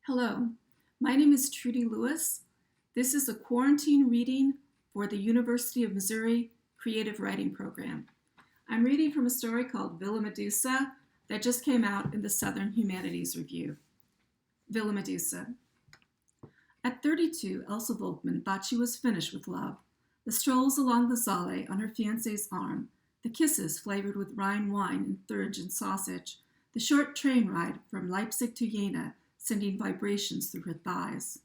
Hello, my name is Trudy Lewis. This is a quarantine reading for the University of Missouri Creative Writing Program. I'm reading from a story called Villa Medusa that just came out in the Southern Humanities Review. Villa Medusa. At 32, Elsa Volkmann thought she was finished with love. The strolls along the Saale on her fiancé's arm, the kisses flavored with Rhine wine and thurge and sausage, the short train ride from Leipzig to Jena, sending vibrations through her thighs.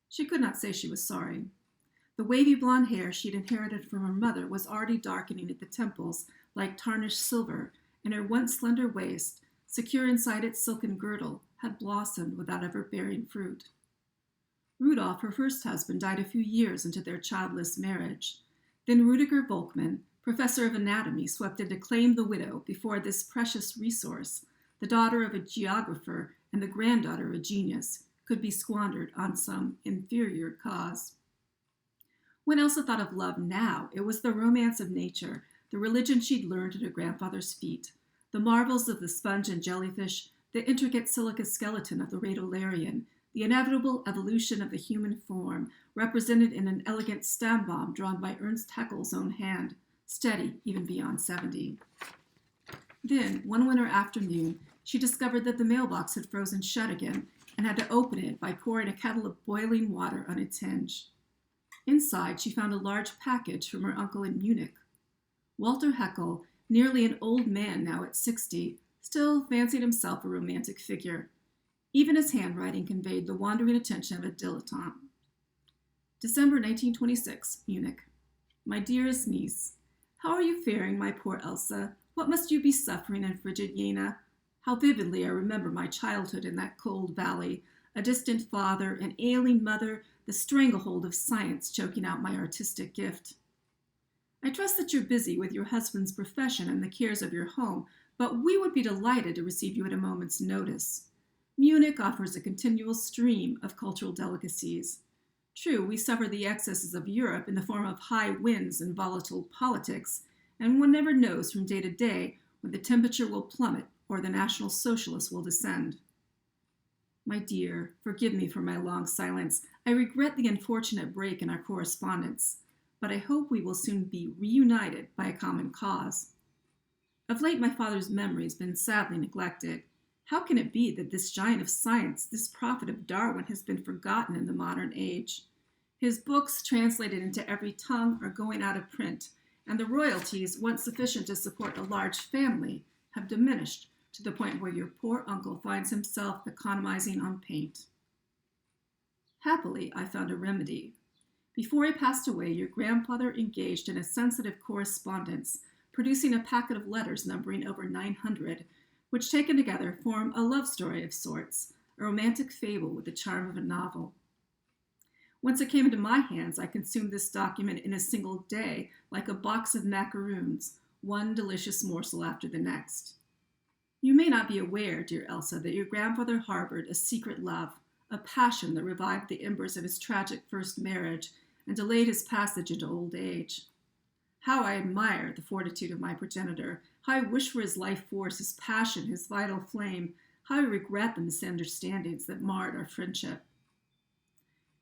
She could not say she was sorry. The wavy blonde hair she'd inherited from her mother was already darkening at the temples like tarnished silver, and her once slender waist, secure inside its silken girdle, had blossomed without ever bearing fruit. Rudolf, her first husband, died a few years into their childless marriage. Then Rudiger Volkmann, professor of anatomy, swept in to claim the widow before this precious resource, the daughter of a geographer and the granddaughter of a genius, could be squandered on some inferior cause. When Elsa thought of love now, it was the romance of nature, the religion she'd learned at her grandfather's feet, the marvels of the sponge and jellyfish, the intricate silica skeleton of the radiolarian, the inevitable evolution of the human form, represented in an elegant Stammbaum drawn by Ernst Haeckel's own hand, steady even beyond 70. Then, one winter afternoon, she discovered that the mailbox had frozen shut again and had to open it by pouring a kettle of boiling water on its hinge. Inside, she found a large package from her uncle in Munich. Walter Haeckel, nearly an old man now at 60, still fancied himself a romantic figure. Even his handwriting conveyed the wandering attention of a dilettante. December 1926, Munich. My dearest niece, how are you faring, my poor Elsa? What must you be suffering in frigid Jena? How vividly I remember my childhood in that cold valley, a distant father, an ailing mother, the stranglehold of science choking out my artistic gift. I trust that you're busy with your husband's profession and the cares of your home, but we would be delighted to receive you at a moment's notice. Munich offers a continual stream of cultural delicacies. True, we suffer the excesses of Europe in the form of high winds and volatile politics, and one never knows from day to day when the temperature will plummet or the National Socialists will descend. My dear, forgive me for my long silence. I regret the unfortunate break in our correspondence, but I hope we will soon be reunited by a common cause. Of late, my father's memory has been sadly neglected. How can it be that this giant of science, this prophet of Darwin, has been forgotten in the modern age? His books, translated into every tongue, are going out of print, and the royalties, once sufficient to support a large family, have diminished to the point where your poor uncle finds himself economizing on paint. Happily, I found a remedy. Before he passed away, your grandfather engaged in a sensitive correspondence, producing a packet of letters numbering over 900, which taken together form a love story of sorts, a romantic fable with the charm of a novel. Once it came into my hands, I consumed this document in a single day, like a box of macaroons, one delicious morsel after the next. You may not be aware, dear Elsa, that your grandfather harbored a secret love, a passion that revived the embers of his tragic first marriage and delayed his passage into old age. How I admire the fortitude of my progenitor, how I wish for his life force, his passion, his vital flame, how I regret the misunderstandings that marred our friendship.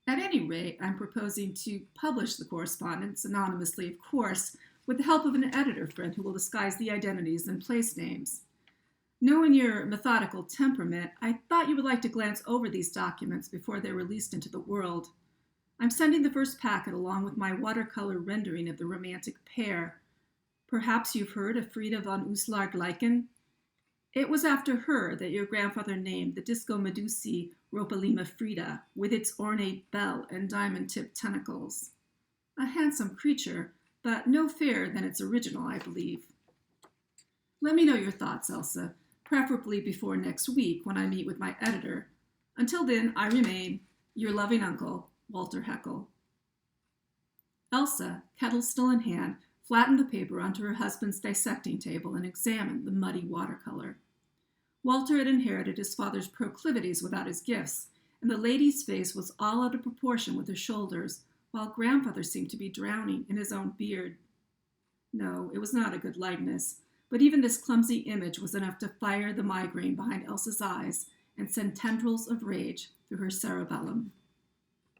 At any rate, I'm proposing to publish the correspondence, anonymously of course, with the help of an editor friend who will disguise the identities and place names. Knowing your methodical temperament, I thought you would like to glance over these documents before they're released into the world. I'm sending the first packet along with my watercolor rendering of the romantic pair. Perhaps you've heard of Frieda von Uslar-Gleichen? It was after her that your grandfather named the Disco Medusae Ropalima Frida, with its ornate bell and diamond-tipped tentacles. A handsome creature, but no fairer than its original, I believe. Let me know your thoughts, Elsa, preferably before next week when I meet with my editor. Until then, I remain your loving uncle, Walter Haeckel. Elsa, kettle still in hand, flattened the paper onto her husband's dissecting table and examined the muddy watercolor. Walter had inherited his father's proclivities without his gifts, and the lady's face was all out of proportion with her shoulders, while grandfather seemed to be drowning in his own beard. No, it was not a good likeness, but even this clumsy image was enough to fire the migraine behind Elsa's eyes and send tendrils of rage through her cerebellum.